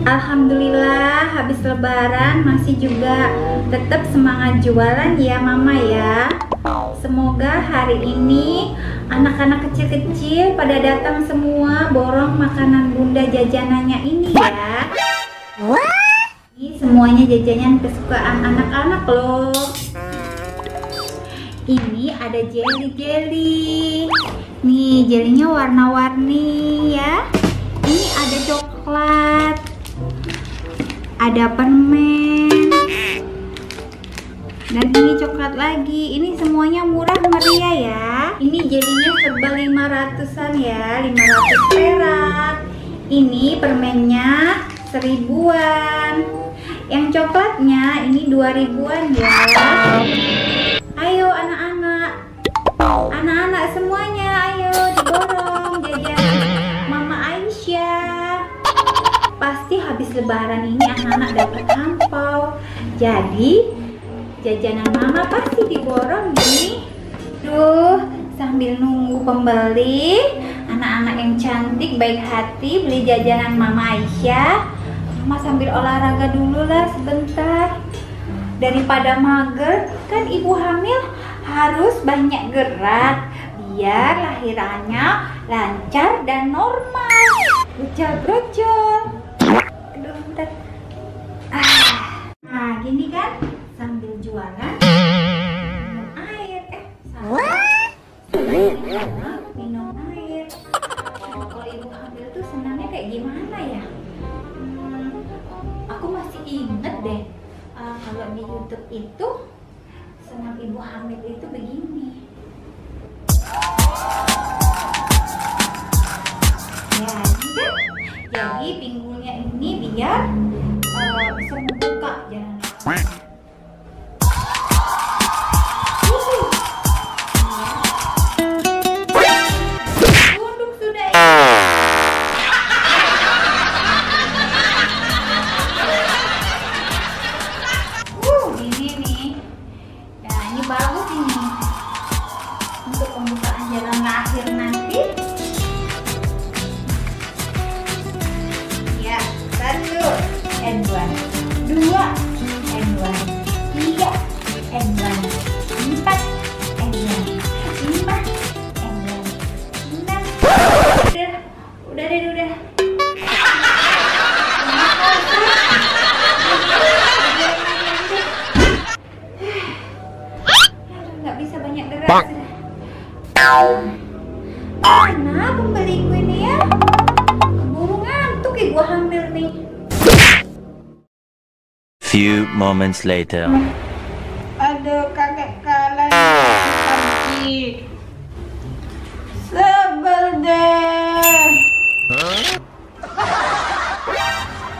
Alhamdulillah habis lebaran masih juga tetap semangat jualan ya Mama ya. Semoga hari ini anak-anak kecil-kecil pada datang semua borong makanan bunda jajanannya ini ya. Ini semuanya jajanan kesukaan anak-anak loh. Ini ada jelly-jelly. Nih jelinya warna-warni ya. Ini ada coklat, ada permen, dan ini coklat lagi. Ini semuanya murah meriah ya. Ini jelinya serba 500-an ya, 500 perak. Ini permennya 1000-an. Yang coklatnya ini 2000-an ya. Ayo anak-anak, anak-anak semuanya ayo diborong jajan Mama Aisyah. Pasti habis lebaran ini anak-anak dapat angpau. Jadi jajanan Mama pasti diborong nih. Duh, sambil nunggu pembeli, anak-anak yang cantik baik hati beli jajanan Mama Aisyah, Mama sambil olahraga dulu lah sebentar. Daripada mager, kan ibu hamil harus banyak gerak biar lahirannya lancar dan normal. Brojol. Aduh, bentar. Nah, gini kan sambil jualan minum air. Minum air. Kalau ibu hamil tuh senangnya kayak gimana ya? Aku masih inget deh. Kalau di YouTube itu senam ibu hamil itu begini. Ya, ini kan. Jadi pinggulnya ini biar bisa membuka jalan. Tunduk sudah ya. Ini nih. Nah, ini bagus ini untuk pembukaan jalan lahir nanti. Ya, 1 and 1, 2 and 1, 3 and 1, 4 and 1, 5 and 1, 6. Udah deh. Nggak bisa banyak gerak. Mana pembeliku ini ya? Keburu ngantuk ibu hamil nih. Few moments later. Aduh, kakek kalah pagi. Sebel deh.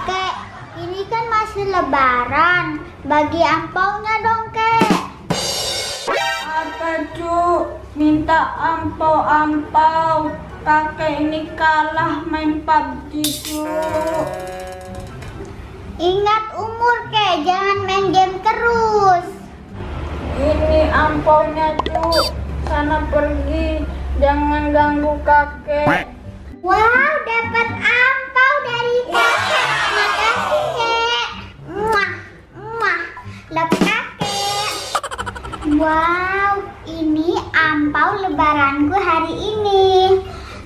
Kek, ini kan masih lebaran. Bagi ampaunya dong, Kek. Apa cu? Minta ampau. Kakek ini kalah main PUBG cu. Ingat umur, Kek. Jangan main game terus. Ini ampaunya cu. Sana pergi. Jangan ganggu kakek. Wow, dapat ampau dari kakek. Makasih, Kek. Muah. Dapat kakek. Wow, ini ampau lebaranku hari ini.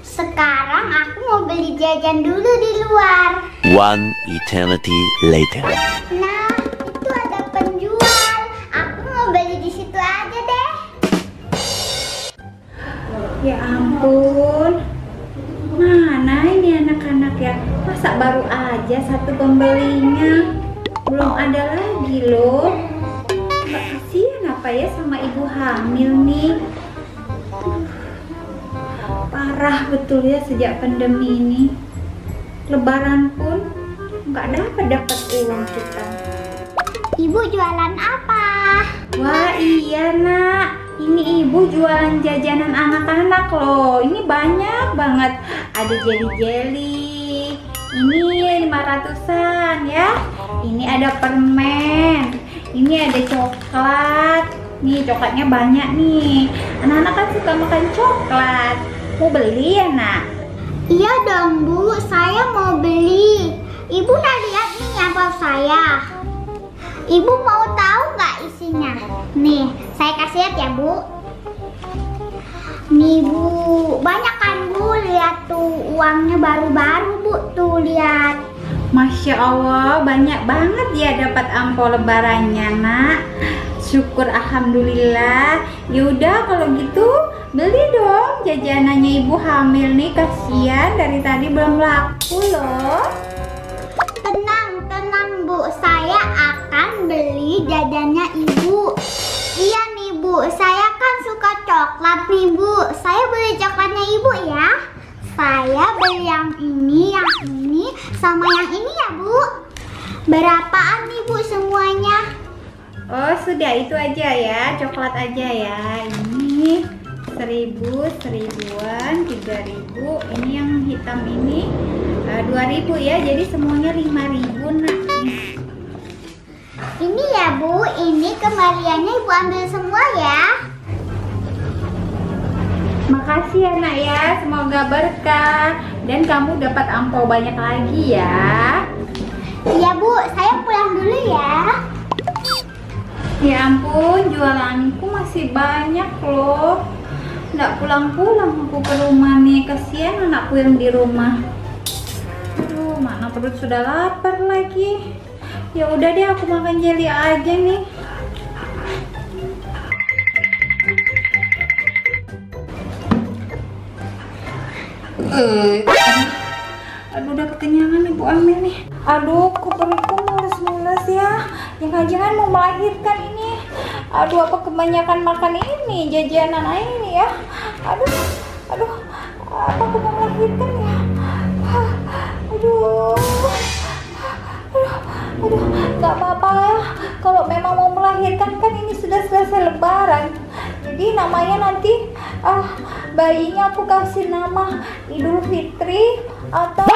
Sekarang aku mau beli jajan dulu di luar. One eternity later. Nah, itu ada penjual. Aku mau beli di situ aja deh. Ya ampun. Mana ini anak-anak ya? Masa baru aja satu pembelinya? Belum ada lagi loh. Nggak kasihan apa ya sama ibu hamil nih? Parah betul ya sejak pandemi ini. Lebaran pun nggak dapat uang kita. Ibu jualan apa? Wah iya nak, ini ibu jualan jajanan anak-anak loh. Ini banyak banget. Ada jelly-jelly. Ini 500-an ya. Ini ada permen. Ini ada coklat. Nih coklatnya banyak nih. Anak-anak kan suka makan coklat. Mau beli ya nak? Iya dong Bu, saya mau beli. Ibu udah lihat nih amplop saya. Ibu mau tahu nggak isinya? Nih, saya kasih lihat ya, Bu. Nih, Bu. Banyak kan, Bu? Lihat tuh, uangnya baru-baru, Bu. Tuh, lihat. Masya Allah, banyak banget ya dapat ampau lebarannya, Nak. Syukur alhamdulillah. Yaudah kalau gitu beli dong jajanannya ibu hamil nih, kasihan dari tadi belum laku loh. Tenang, Bu. Saya akan beli jajannya Ibu. Iya nih, Bu. Saya kan suka coklat nih, Bu. Saya beli coklatnya Ibu ya. Saya beli yang ini, sama yang ini ya, Bu. Berapaan nih, Bu, semuanya? Oh sudah, itu aja ya, coklat aja ya. Ini 1000, 1000-an, 3000. Ini yang hitam ini 2000 ya, jadi semuanya 5000, Nak. Ini ya, Bu. Ini kembaliannya Ibu ambil semua ya. Makasih ya, Nak ya, semoga berkah dan kamu dapat ampau banyak lagi ya. Iya, Bu. Saya pulang dulu ya. Ya ampun, jualanku masih banyak loh. Nggak pulang-pulang aku ke rumah nih, kasihan anakku yang di rumah. Aduh, mana perut sudah lapar lagi. Ya udah deh, aku makan jelly aja nih. Aduh, udah kekenyangan ibu ambil nih. Aduh, kok perutku mules-mules ya. Jangan-jangan mau melahirkan ini. Aduh, apa kebanyakan makan ini, jajanan ini ya. Aduh, apa aku mau melahirkan ya? Aduh, nggak apa-apa ya. Kalau memang mau melahirkan kan ini sudah selesai lebaran. Jadi namanya nanti bayinya aku kasih nama Idul Fitri atau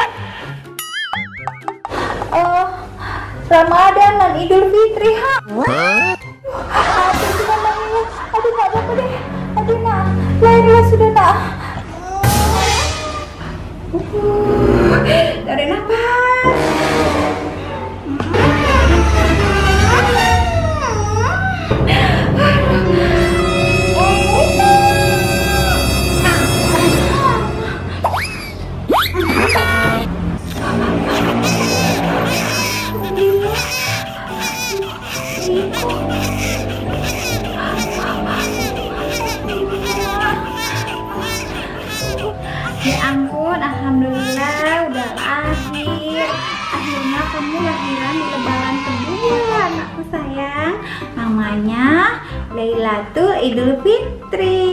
Ramadan dan Idul Fitri. Aduh, sudah namanya. Aduh, nggak apa-apa deh. Aduh, Nak, lahirlah sudah, Nak. Tarik nafas. Ya ampun, alhamdulillah udah lahir. Akhirnya kamu lahiran di lebaran kedua, anakku sayang. Namanya Lailatul Idul Fitri.